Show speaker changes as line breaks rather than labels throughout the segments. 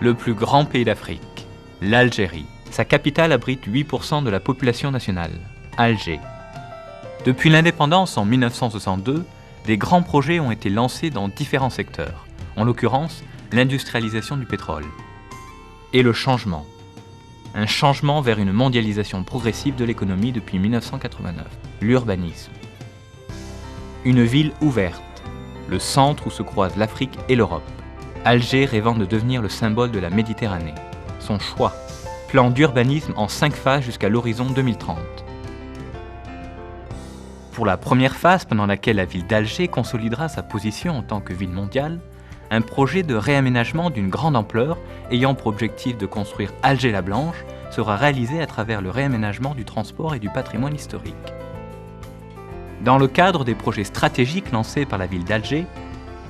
le plus grand pays d'Afrique, l'Algérie. Sa capitale abrite 8% de la population nationale, Alger. Depuis l'indépendance en 1962, des grands projets ont été lancés dans différents secteurs, en l'occurrence l'industrialisation du pétrole. Et le changement. Un changement vers une mondialisation progressive de l'économie depuis 1989, l'urbanisme. Une ville ouverte, le centre où se croisent l'Afrique et l'Europe. Alger rêvant de devenir le symbole de la Méditerranée. Son choix. Plan d'urbanisme en 5 phases jusqu'à l'horizon 2030. Pour la première phase, pendant laquelle la ville d'Alger consolidera sa position en tant que ville mondiale, un projet de réaménagement d'une grande ampleur ayant pour objectif de construire Alger-la-Blanche sera réalisé à travers le réaménagement du transport et du patrimoine historique. Dans le cadre des projets stratégiques lancés par la ville d'Alger,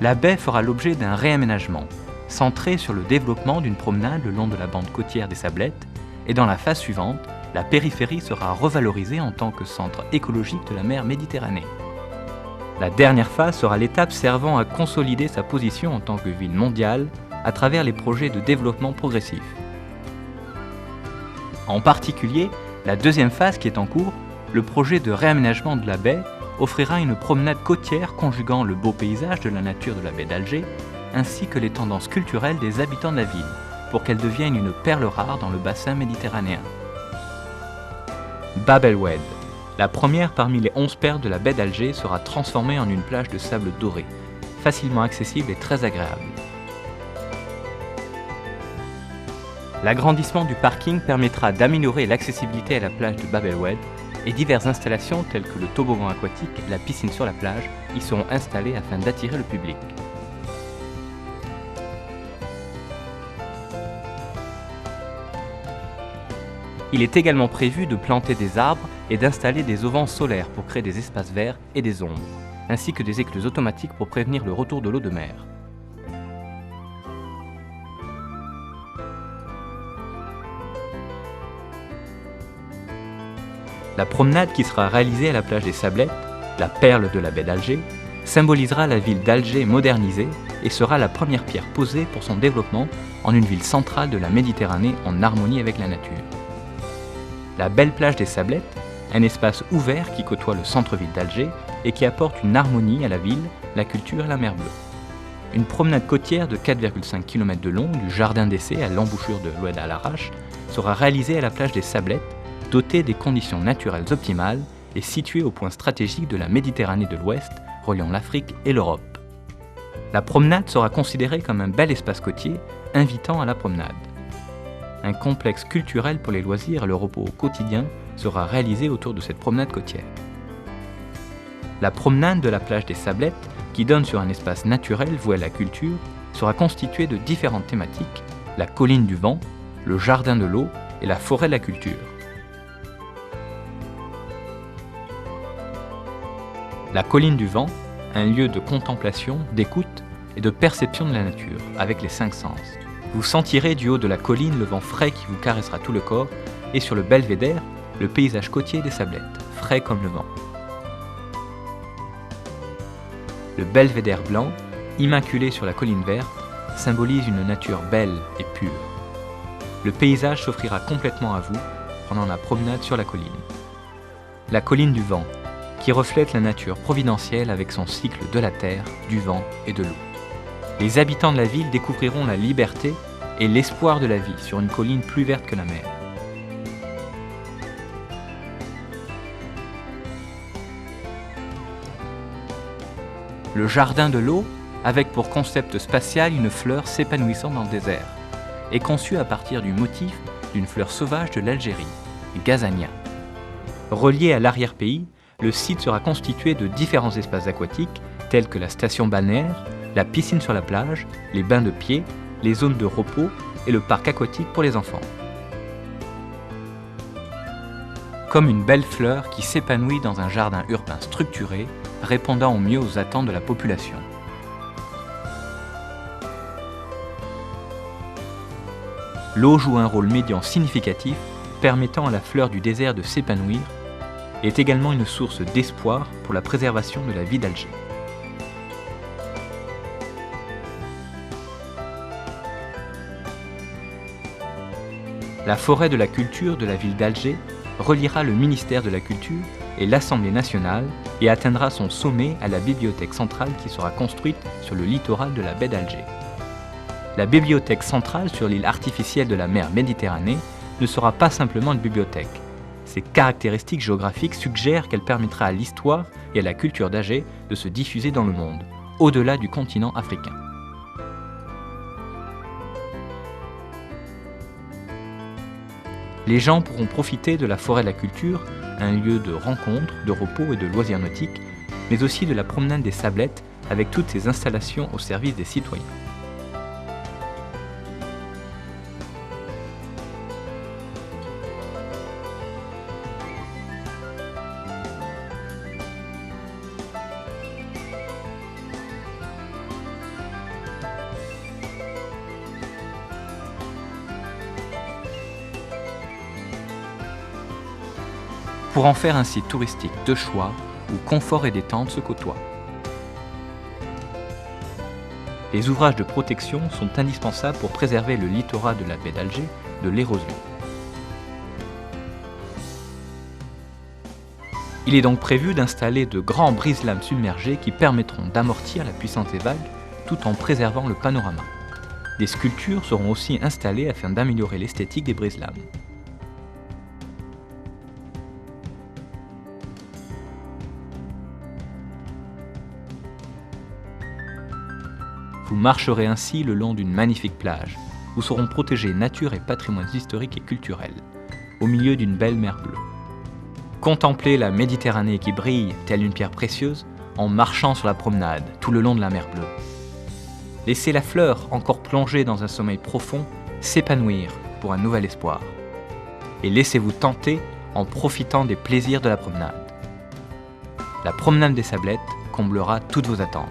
la baie fera l'objet d'un réaménagement, centré sur le développement d'une promenade le long de la bande côtière des Sablettes, et dans la phase suivante, la périphérie sera revalorisée en tant que centre écologique de la mer Méditerranée. La dernière phase sera l'étape servant à consolider sa position en tant que ville mondiale à travers les projets de développement progressif. En particulier, la deuxième phase qui est en cours, le projet de réaménagement de la baie, offrira une promenade côtière conjuguant le beau paysage de la nature de la baie d'Alger, ainsi que les tendances culturelles des habitants de la ville, pour qu'elle devienne une perle rare dans le bassin méditerranéen. Bab el-Oued, la première parmi les 11 perles de la baie d'Alger, sera transformée en une plage de sable doré, facilement accessible et très agréable. L'agrandissement du parking permettra d'améliorer l'accessibilité à la plage de Bab el-Oued et diverses installations telles que le toboggan aquatique et la piscine sur la plage y seront installées afin d'attirer le public. Il est également prévu de planter des arbres et d'installer des auvents solaires pour créer des espaces verts et des ombres, ainsi que des écluses automatiques pour prévenir le retour de l'eau de mer. La promenade qui sera réalisée à la plage des Sablettes, la perle de la baie d'Alger, symbolisera la ville d'Alger modernisée et sera la première pierre posée pour son développement en une ville centrale de la Méditerranée en harmonie avec la nature. La belle plage des Sablettes, un espace ouvert qui côtoie le centre-ville d'Alger et qui apporte une harmonie à la ville, la culture et la mer bleue. Une promenade côtière de 4,5 km de long du jardin d'essai à l'embouchure de l'Oued al-Arrache sera réalisée à la plage des Sablettes, dotée des conditions naturelles optimales et située au point stratégique de la Méditerranée de l'Ouest, reliant l'Afrique et l'Europe. La promenade sera considérée comme un bel espace côtier, invitant à la promenade. Un complexe culturel pour les loisirs et le repos au quotidien sera réalisé autour de cette promenade côtière. La promenade de la plage des Sablettes, qui donne sur un espace naturel voué à la culture, sera constituée de différentes thématiques, la colline du vent, le jardin de l'eau et la forêt de la culture. La colline du vent, un lieu de contemplation, d'écoute et de perception de la nature, avec les 5 sens. Vous sentirez du haut de la colline le vent frais qui vous caressera tout le corps, et sur le belvédère, le paysage côtier des Sablettes, frais comme le vent. Le belvédère blanc, immaculé sur la colline verte, symbolise une nature belle et pure. Le paysage s'offrira complètement à vous pendant la promenade sur la colline. La colline du vent, qui reflète la nature providentielle avec son cycle de la terre, du vent et de l'eau. Les habitants de la ville découvriront la liberté et l'espoir de la vie sur une colline plus verte que la mer. Le jardin de l'eau, avec pour concept spatial une fleur s'épanouissant dans le désert, est conçu à partir du motif d'une fleur sauvage de l'Algérie, Gazania. Relié à l'arrière-pays, le site sera constitué de différents espaces aquatiques tels que la station balnéaire, la piscine sur la plage, les bains de pieds, les zones de repos et le parc aquatique pour les enfants. Comme une belle fleur qui s'épanouit dans un jardin urbain structuré, répondant au mieux aux attentes de la population. L'eau joue un rôle médian significatif permettant à la fleur du désert de s'épanouir et est également une source d'espoir pour la préservation de la vie d'Alger. La forêt de la culture de la ville d'Alger reliera le ministère de la Culture et l'Assemblée nationale et atteindra son sommet à la bibliothèque centrale qui sera construite sur le littoral de la baie d'Alger. La bibliothèque centrale sur l'île artificielle de la mer Méditerranée ne sera pas simplement une bibliothèque. Ses caractéristiques géographiques suggèrent qu'elle permettra à l'histoire et à la culture d'Alger de se diffuser dans le monde, au-delà du continent africain. Les gens pourront profiter de la forêt de la culture, un lieu de rencontre, de repos et de loisirs nautiques, mais aussi de la promenade des Sablettes avec toutes ses installations au service des citoyens. Pour en faire un site touristique de choix où confort et détente se côtoient. Les ouvrages de protection sont indispensables pour préserver le littoral de la baie d'Alger de l'érosion. Il est donc prévu d'installer de grands brise-lames submergés qui permettront d'amortir la puissance des vagues tout en préservant le panorama. Des sculptures seront aussi installées afin d'améliorer l'esthétique des brise-lames. Vous marcherez ainsi le long d'une magnifique plage, où seront protégés nature et patrimoines historiques et culturels, au milieu d'une belle mer bleue. Contemplez la Méditerranée qui brille telle une pierre précieuse en marchant sur la promenade tout le long de la mer bleue. Laissez la fleur, encore plongée dans un sommeil profond, s'épanouir pour un nouvel espoir. Et laissez-vous tenter en profitant des plaisirs de la promenade. La promenade des Sablettes comblera toutes vos attentes.